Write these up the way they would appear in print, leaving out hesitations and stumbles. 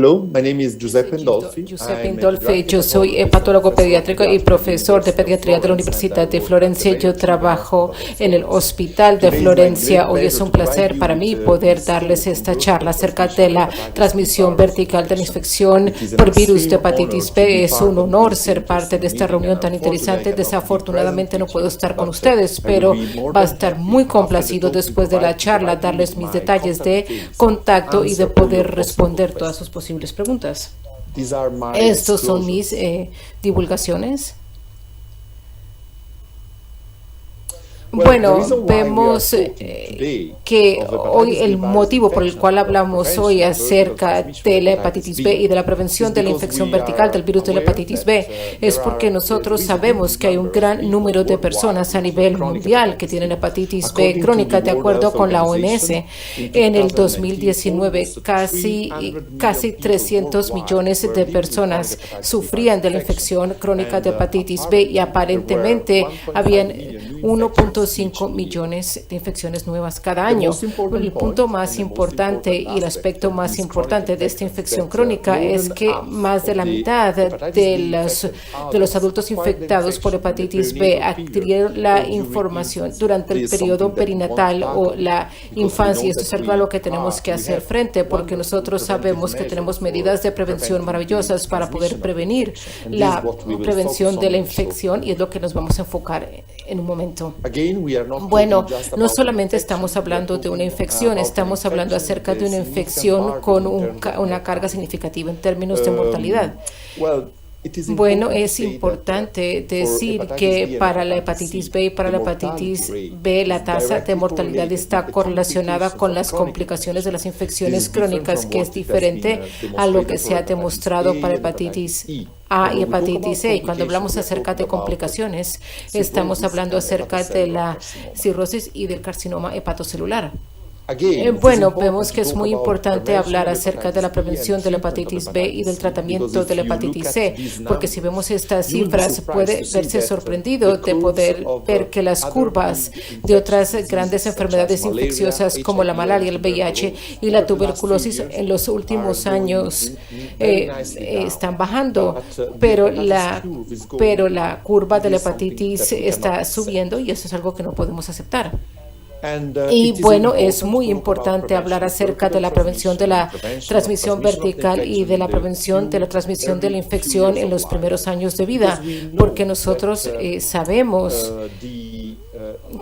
Hello, my name is Giuseppe Indolfi. Giuseppe Indolfi, yo soy hepatólogo pediátrico y profesor de pediatría de la Universidad de Florencia. Yo trabajo en el Hospital de Florencia. Hoy es un placer para mí poder darles esta charla acerca de la transmisión vertical de la infección por virus de hepatitis B. Es un honor ser parte de esta reunión tan interesante. Desafortunadamente no puedo estar con ustedes, pero va a estar muy complacido después de la charla darles mis detalles de contacto y de poder responder todas sus posibles preguntas. Estos son mis divulgaciones. Bueno, vemos que hoy el motivo por el cual hablamos hoy acerca de la hepatitis B y de la prevención de la infección vertical del virus de la hepatitis B es porque nosotros sabemos que hay un gran número de personas a nivel mundial que tienen hepatitis B crónica. De acuerdo con la OMS, en el 2019 casi 300 millones de personas sufrían de la infección crónica de hepatitis B y aparentemente habían 1.5 millones de infecciones nuevas cada año. El punto más importante y el aspecto más importante de esta infección crónica es que más de la mitad de los adultos infectados por hepatitis B adquirieron la información durante el periodo perinatal o la infancia. Y esto es algo a lo que tenemos que hacer frente porque nosotros sabemos que tenemos medidas de prevención maravillosas para poder prevenir la prevención de la infección y es lo que nos vamos a enfocar en un momento. Bueno, no solamente estamos hablando de una infección, estamos hablando acerca de una infección con una carga significativa en términos de mortalidad. Bueno, es importante decir que para la hepatitis B y para la hepatitis B la tasa de mortalidad está correlacionada con las complicaciones de las infecciones crónicas, que es diferente a lo que se ha demostrado para hepatitis A y hepatitis C. Y cuando hablamos acerca de complicaciones, estamos hablando acerca de la cirrosis y del carcinoma hepatocelular. Bueno, vemos que es muy importante hablar acerca de la prevención de la hepatitis B y del tratamiento de la hepatitis C, porque si vemos estas cifras puede verse sorprendido de poder ver que las curvas de otras grandes enfermedades infecciosas como la malaria, el VIH y la tuberculosis en los últimos años están bajando, pero la curva de la hepatitis está subiendo y eso es algo que no podemos aceptar. Y bueno, es muy importante hablar acerca de la prevención de la transmisión vertical y de la prevención de la transmisión de la infección en los primeros años de vida, porque nosotros sabemos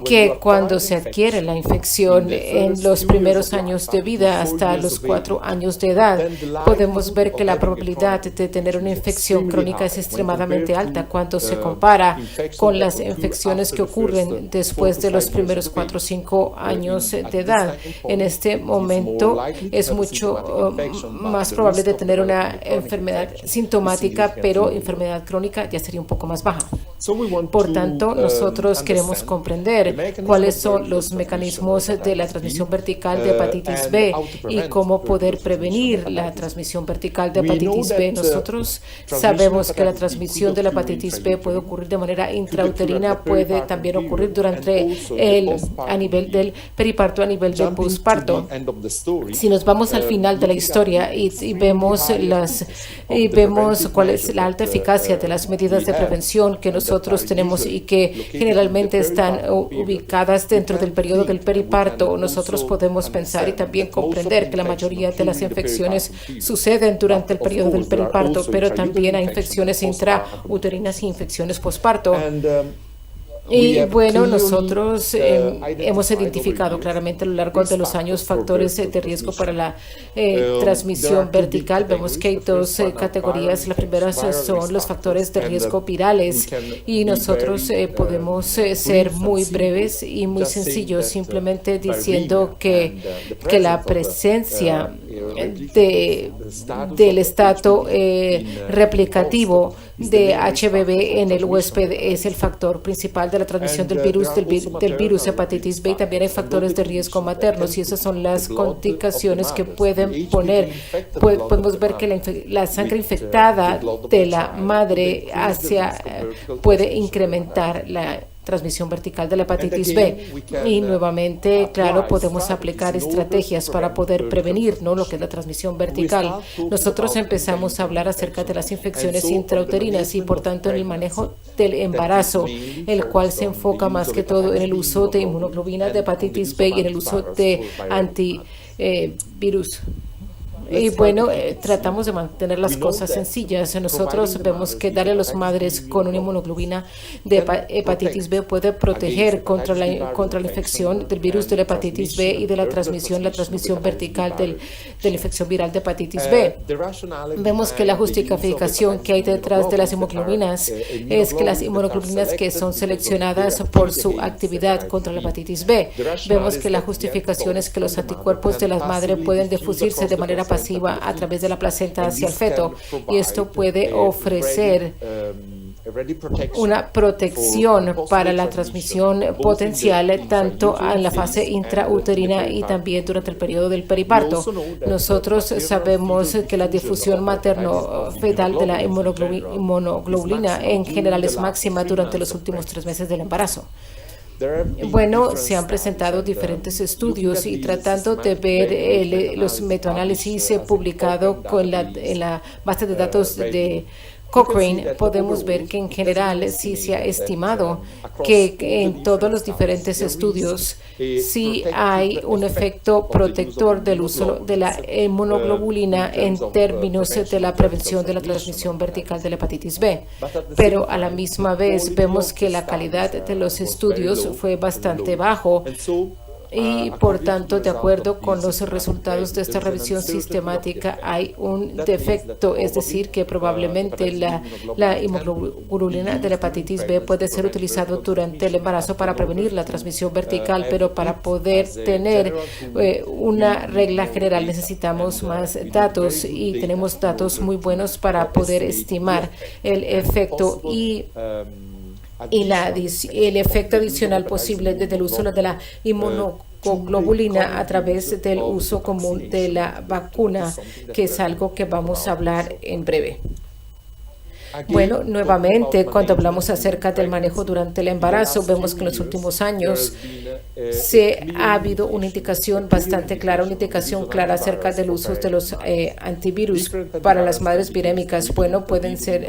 que cuando se adquiere la infección en los primeros años de vida hasta los 4 años de edad, podemos ver que la probabilidad de tener una infección crónica es extremadamente alta cuando se compara con las infecciones que ocurren después de los primeros 4 o 5 años de edad. En este momento es mucho más probable de tener una enfermedad sintomática, pero enfermedad crónica ya sería un poco más baja. Por tanto, nosotros queremos comprender cuáles son los mecanismos de la transmisión vertical de hepatitis B y cómo poder prevenir la transmisión vertical de hepatitis B. Nosotros sabemos que la transmisión de la hepatitis B puede ocurrir de manera intrauterina, puede también ocurrir a nivel del periparto, a nivel del posparto. Si nos vamos al final de la historia y vemos cuál es la alta eficacia de las medidas de prevención que nosotros tenemos y que generalmente están ubicadas dentro del periodo del periparto, nosotros podemos pensar y también comprender que la mayoría de las infecciones suceden durante el periodo del periparto, pero también hay infecciones intrauterinas y infecciones posparto. Y bueno, nosotros hemos identificado claramente a lo largo de los años factores de riesgo para la transmisión vertical. Vemos que hay 2 categorías. La primera son los factores de riesgo virales y nosotros podemos ser muy breves y muy sencillos, simplemente diciendo que la presencia del estato replicativo de HBV en el huésped es el factor principal de la transmisión del virus hepatitis B, y también hay factores de riesgo maternos y esas son las complicaciones que pueden poner. Podemos ver que la sangre infectada de la madre puede incrementar la transmisión vertical de la hepatitis B. Y nuevamente, claro, podemos aplicar estrategias para poder prevenir, ¿no?, lo que es la transmisión vertical. Nosotros empezamos a hablar acerca de las infecciones intrauterinas y, por tanto, en el manejo del embarazo, el cual se enfoca más que todo en el uso de inmunoglobulinas de hepatitis B y en el uso de antivirus. Y bueno, tratamos de mantener las cosas sencillas. Nosotros vemos que darle a las madres con una inmunoglobulina de hepatitis B puede proteger contra la infección del virus de la hepatitis B y de la transmisión vertical de la infección viral de hepatitis B. Vemos que la justificación que hay detrás de las inmunoglobulinas es que las inmunoglobulinas que son seleccionadas por su actividad contra la hepatitis B. Vemos que la justificación es que los anticuerpos de la madre pueden difusirse de manera pasiva a través de la placenta hacia el feto, y esto puede ofrecer una protección para la transmisión potencial tanto en la fase intrauterina y también durante el periodo del periparto. Nosotros sabemos que la difusión materno-fetal de la inmunoglobulina en general es máxima durante los últimos 3 meses del embarazo. Bueno, se han presentado diferentes estudios y tratando de ver los metaanálisis publicados en la base de datos de Cochrane, podemos ver que en general sí se ha estimado que en todos los diferentes estudios sí hay un efecto protector del uso de la inmunoglobulina en términos de la prevención de la transmisión vertical de la hepatitis B. Pero a la misma vez vemos que la calidad de los estudios fue bastante bajo. Y, por tanto, de acuerdo con los resultados de esta revisión sistemática, hay un defecto, es decir, que probablemente la inmunoglobulina de la hepatitis B puede ser utilizado durante el embarazo para prevenir la transmisión vertical, pero para poder tener una regla general necesitamos más datos y tenemos datos muy buenos para poder estimar el efecto y el efecto adicional posible desde el uso de la inmunoglobulina a través del uso común de la vacuna, que es algo que vamos a hablar en breve. Bueno, nuevamente, cuando hablamos acerca del manejo durante el embarazo, vemos que en los últimos años ha habido una indicación bastante clara, acerca del uso de los antivirus para las madres virémicas. Bueno,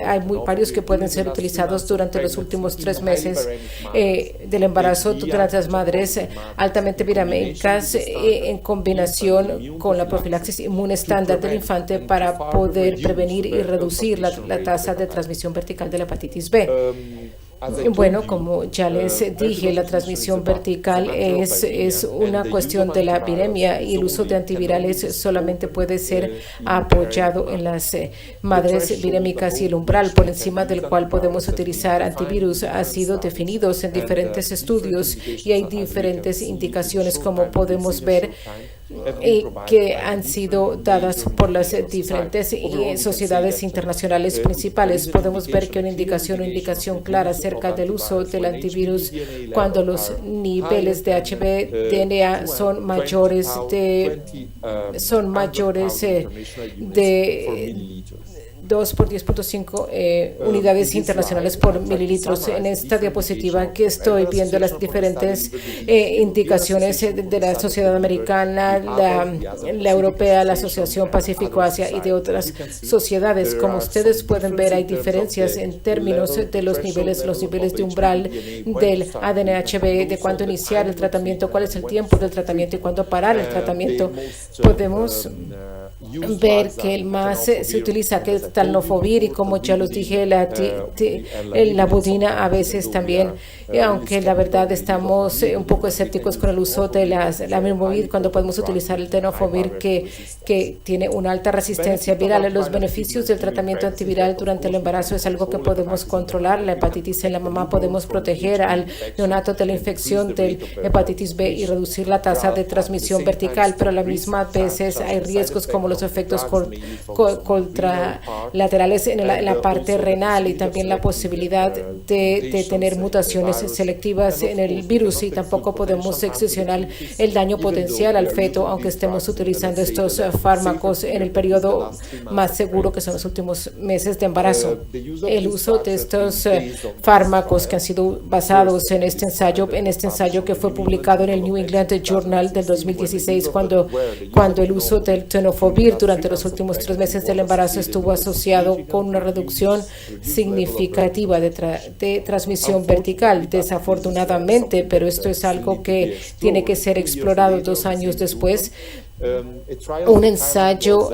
hay varios que pueden ser utilizados durante los últimos 3 meses del embarazo durante las madres altamente virémicas en combinación con la profilaxis inmune estándar del infante para poder prevenir y reducir la tasa de transmisión vertical de la hepatitis B. Bueno, como ya les dije, la transmisión vertical es una cuestión de la viremia y el uso de antivirales solamente puede ser apoyado en las madres virémicas, y el umbral por encima del cual podemos utilizar antivirus ha sido definido en diferentes estudios y hay diferentes indicaciones, como podemos ver, que han sido dadas por las diferentes sociedades internacionales principales. Podemos ver que una indicación clara acerca del uso del antivirus cuando los niveles de HB-DNA son mayores de 2 por 10.5 unidades internacionales por mililitros. En esta diapositiva que estoy viendo las diferentes indicaciones de la sociedad americana, la europea, la Asociación Pacífico-Asia y de otras sociedades. Como ustedes pueden ver, hay diferencias en términos de los niveles de umbral del ADN-HB, de cuándo iniciar el tratamiento, cuál es el tiempo del tratamiento y cuándo parar el tratamiento. Podemos ver que el más se utiliza, que es talnofovir, y como ya los dije, la budina a veces también, aunque la verdad estamos un poco escépticos con el uso de la amimovir cuando podemos utilizar el tenofovir que tiene una alta resistencia viral. Los beneficios del tratamiento antiviral durante el embarazo es algo que podemos controlar. La hepatitis en la mamá, podemos proteger al neonato de la infección del hepatitis B y reducir la tasa de transmisión vertical, pero a la misma veces hay riesgos como los efectos contralaterales en la parte renal y también la posibilidad de tener mutaciones selectivas en el virus, y tampoco podemos excepcionar el daño potencial al feto, aunque estemos utilizando estos fármacos en el periodo más seguro, que son los últimos meses de embarazo. El uso de estos fármacos que han sido basados en este ensayo que fue publicado en el New England Journal del 2016, cuando el uso del tenofovir durante los últimos 3 meses del embarazo estuvo asociado con una reducción significativa de transmisión vertical. Desafortunadamente, pero esto es algo que tiene que ser explorado 2 años después, un ensayo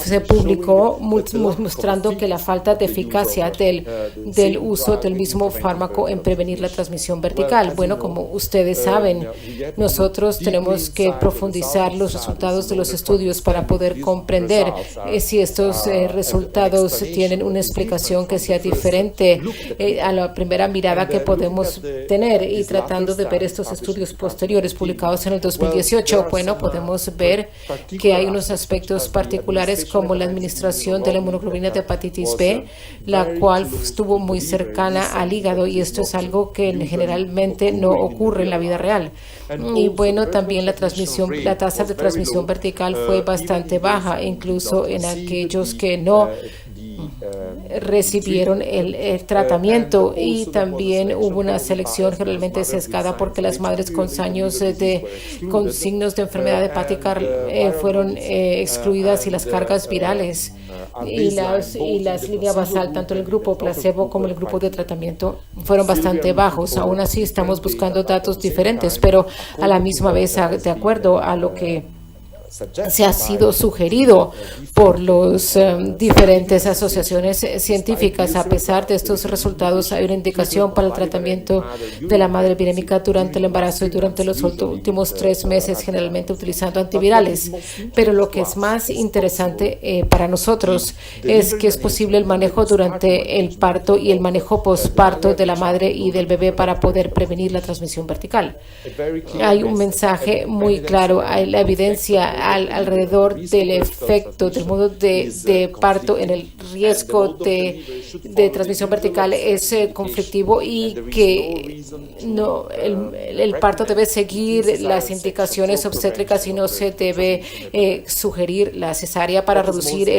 se publicó mostrando que la falta de eficacia del uso del mismo fármaco en prevenir la transmisión vertical. Bueno, como ustedes saben, nosotros tenemos que profundizar los resultados de los estudios para poder comprender si estos resultados tienen una explicación que sea diferente a la primera mirada que podemos tener, y tratando de ver estos estudios posteriores publicados en el 2018, bueno, podemos ver que hay unos aspectos particulares como la administración de la inmunoglobulina de hepatitis B, la cual estuvo muy cercana al hígado, y esto es algo que generalmente no ocurre en la vida real. Y bueno, también la tasa de transmisión vertical fue bastante baja, incluso en aquellos que no recibieron el tratamiento, y también hubo una selección generalmente sesgada porque las madres con signos de enfermedad hepática fueron excluidas, y las cargas virales y las líneas basal, tanto el grupo placebo como el grupo de tratamiento, fueron bastante bajos. Aún así estamos buscando datos diferentes, pero a la misma vez, de acuerdo a lo que se ha sido sugerido por las diferentes asociaciones científicas. A pesar de estos resultados, hay una indicación para el tratamiento de la madre virémica durante el embarazo y durante los últimos 3 meses, generalmente utilizando antivirales. Pero lo que es más interesante para nosotros es que es posible el manejo durante el parto y el manejo postparto de la madre y del bebé para poder prevenir la transmisión vertical. Hay un mensaje muy claro, hay la evidencia alrededor del efecto del modo de parto en el riesgo de transmisión vertical es conflictivo, y que el parto debe seguir las indicaciones obstétricas y no se debe sugerir la cesárea para reducir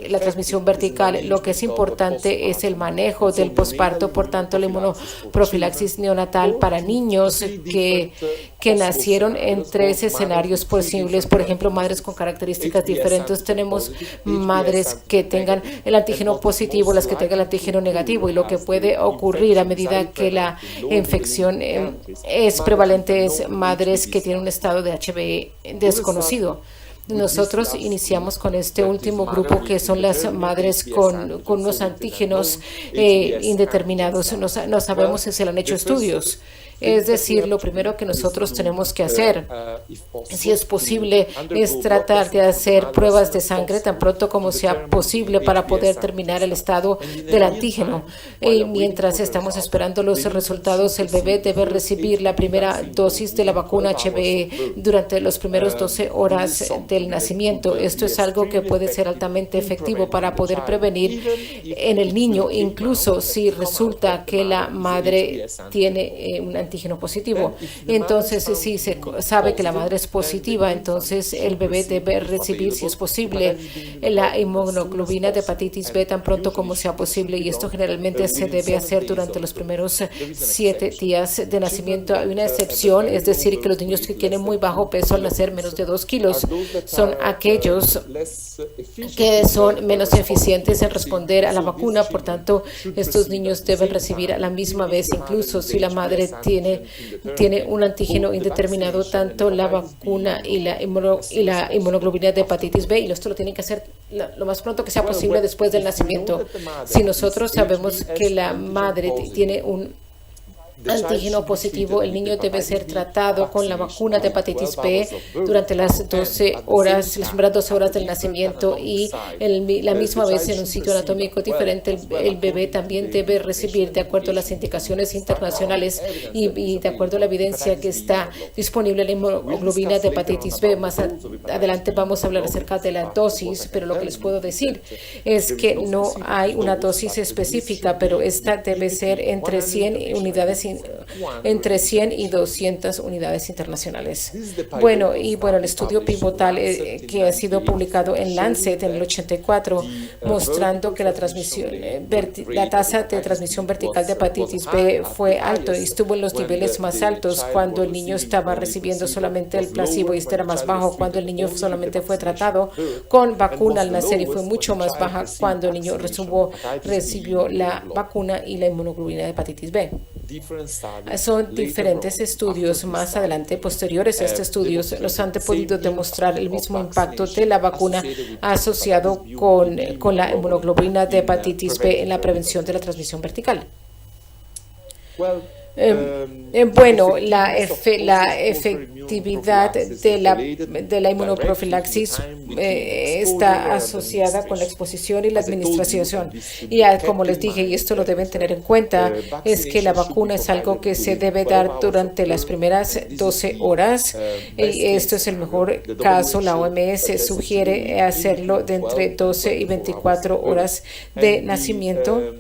la transmisión vertical. Lo que es importante es el manejo del posparto, por tanto la inmunoprofilaxis neonatal para niños que nacieron en 3 escenarios posibles. Por ejemplo, madres con características diferentes. Tenemos madres que tengan el antígeno positivo, las que tengan el antígeno negativo, y lo que puede ocurrir a medida que la infección es prevalente es madres que tienen un estado de HBE desconocido. Nosotros iniciamos con este último grupo, que son las madres con unos antígenos indeterminados. No sabemos si se le han hecho estudios. Es decir, lo primero que nosotros tenemos que hacer, si es posible, es tratar de hacer pruebas de sangre tan pronto como sea posible para poder determinar el estado del antígeno. Y mientras estamos esperando los resultados, el bebé debe recibir la primera dosis de la vacuna HBE durante los primeros 12 horas del nacimiento. Esto es algo que puede ser altamente efectivo para poder prevenir en el niño, incluso si resulta que la madre tiene un antígeno positivo. Entonces, si se sabe que la madre es positiva, entonces el bebé debe recibir, si es posible, la inmunoglobulina de hepatitis B tan pronto como sea posible, y esto generalmente se debe hacer durante los primeros 7 días de nacimiento. Hay una excepción, es decir, que los niños que tienen muy bajo peso al nacer, menos de 2 kilos, son aquellos que son menos eficientes en responder a la vacuna. Por tanto, estos niños deben recibir a la misma vez, incluso si la madre tiene un antígeno indeterminado, tanto la vacuna y la inmunoglobulina de hepatitis B, y esto lo tienen que hacer lo más pronto que sea posible después del nacimiento. Si nosotros sabemos que la madre tiene un antígeno positivo, el niño debe ser tratado con la vacuna de hepatitis B durante las 12 horas, las primeras 12 horas del nacimiento, y la misma vez en un sitio anatómico diferente. El bebé también debe recibir, de acuerdo a las indicaciones internacionales y de acuerdo a la evidencia que está disponible, la hemoglobina de hepatitis B. Más adelante vamos a hablar acerca de la dosis, pero lo que les puedo decir es que no hay una dosis específica, pero esta debe ser entre 100 unidades entre 100 y 200 unidades internacionales. Bueno, el estudio pivotal que ha sido publicado en Lancet en el 84, mostrando que la tasa de transmisión vertical de hepatitis B fue alto y estuvo en los niveles más altos cuando el niño estaba recibiendo solamente el placebo, y este era más bajo cuando el niño solamente fue tratado con vacuna al nacer, y fue mucho más baja cuando el niño recibió la vacuna y la inmunoglobulina de hepatitis B. Son diferentes estudios más adelante, posteriores a este estudio, los han podido demostrar el mismo impacto de la vacuna asociado con la inmunoglobulina de hepatitis B en la prevención de la transmisión vertical. La efectividad de la inmunoprofilaxis está asociada con la exposición y la administración. Y como les dije, y esto lo deben tener en cuenta, es que la vacuna es algo que se debe dar durante las primeras 12 horas. Y esto es el mejor caso. La OMS sugiere hacerlo de entre 12 y 24 horas de nacimiento.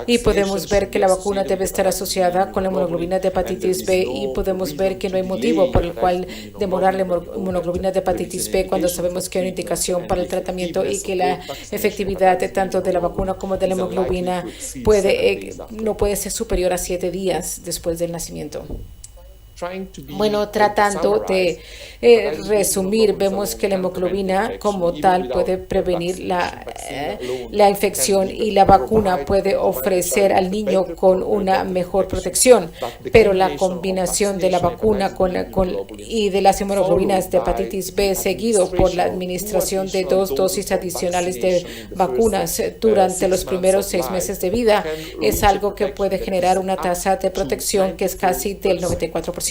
Y podemos ver que la vacuna debe estar asociada con la inmunoglobulina de hepatitis B, y podemos ver que no hay motivo por el cual demorar la inmunoglobulina de hepatitis B cuando sabemos que hay una indicación para el tratamiento y que la efectividad tanto de la vacuna como de la hemoglobina no puede ser superior a 7 días después del nacimiento. Tratando de resumir, vemos que la hemoglobina como tal puede prevenir la infección, y la vacuna puede ofrecer al niño con una mejor protección, pero la combinación de la vacuna y de las inmunoglobulinas de hepatitis B seguido por la administración de 2 dosis adicionales de vacunas durante los primeros 6 meses de vida es algo que puede generar una tasa de protección que es casi del 94%.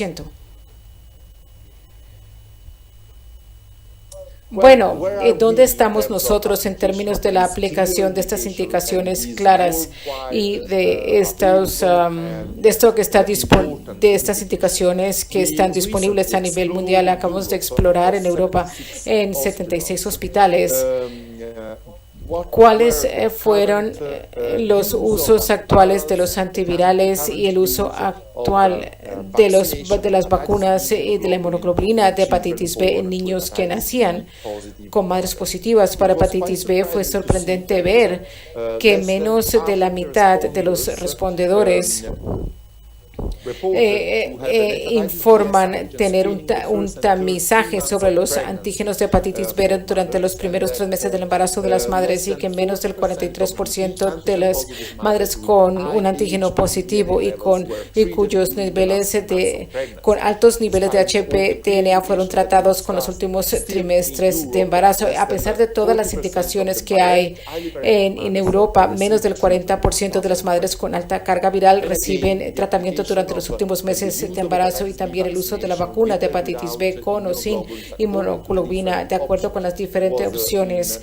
¿Dónde estamos nosotros en términos de la aplicación de estas indicaciones claras y de estas indicaciones que están disponibles a nivel mundial? Acabamos de explorar en Europa en 76 hospitales. ¿Cuáles fueron los usos actuales de los antivirales y el uso actual de las vacunas y de la inmunoglobulina de hepatitis B en niños que nacían con madres positivas para hepatitis B? Fue sorprendente ver que menos de la mitad de los respondedores informan tener un tamizaje sobre los antígenos de hepatitis B durante los primeros 3 meses del embarazo de las madres, y que menos del 43% de las madres con un antígeno positivo y cuyos niveles con altos niveles de HPTNA fueron tratados con los últimos trimestres de embarazo. A pesar de todas las indicaciones que hay en Europa, menos del 40% de las madres con alta carga viral reciben tratamiento durante los últimos meses de embarazo, y también el uso de la vacuna de hepatitis B con o sin inmunoglobulina, de acuerdo con las diferentes opciones,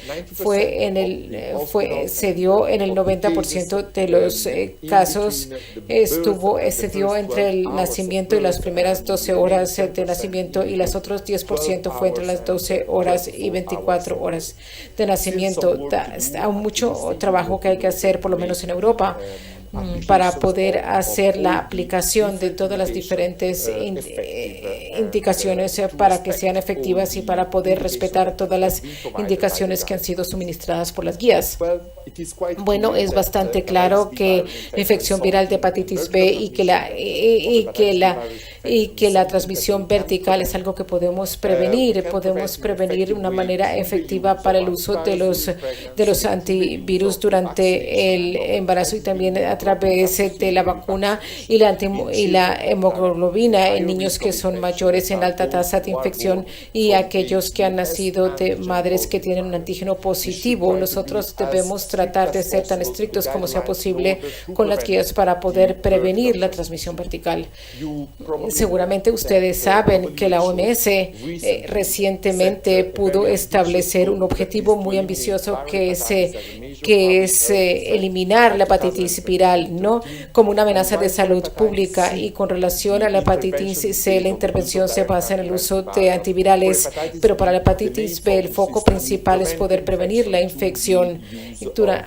se dio en el 90% de los casos. Se dio entre el nacimiento y las primeras 12 horas de nacimiento, y los otros 10% fue entre las 12 horas y 24 horas de nacimiento. Hay mucho trabajo que hay que hacer, por lo menos en Europa, para poder hacer la aplicación de todas las diferentes indicaciones para que sean efectivas y para poder respetar todas las indicaciones que han sido suministradas por las guías. Es bastante claro que la infección viral de hepatitis B y que la y que la transmisión vertical es algo que podemos prevenir de una manera efectiva para el uso de los antivirus durante el embarazo y también a través de la vacuna y la hemoglobina en niños que son mayores en alta tasa de infección y aquellos que han nacido de madres que tienen un antígeno positivo. Nosotros debemos tratar de ser tan estrictos como sea posible con las guías para poder prevenir la transmisión vertical. Seguramente ustedes saben que la OMS recientemente pudo establecer un objetivo muy ambicioso que es eliminar la hepatitis viral, ¿no?, como una amenaza de salud pública. Y con relación a la hepatitis C, la intervención se basa en el uso de antivirales, pero para la hepatitis B el foco principal es poder prevenir la infección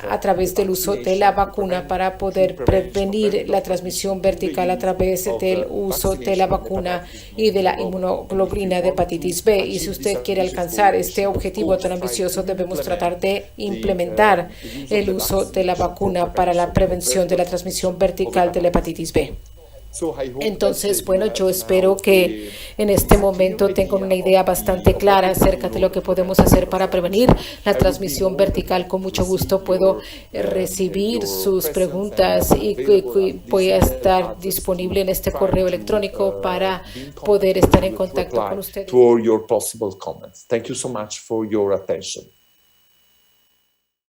a través del uso de la vacuna para poder prevenir la transmisión vertical a través del uso de la vacuna y de la inmunoglobulina de hepatitis B. Y si usted quiere alcanzar este objetivo tan ambicioso, debemos tratar de implementar el uso de la vacuna para la prevención de la transmisión vertical de la hepatitis B. Entonces, bueno, yo espero que en este momento tengan una idea bastante clara acerca de lo que podemos hacer para prevenir la transmisión vertical. Con mucho gusto puedo recibir sus preguntas y voy a estar disponible en este correo electrónico para poder estar en contacto con ustedes. To all your possible comments. Thank you so much for your attention.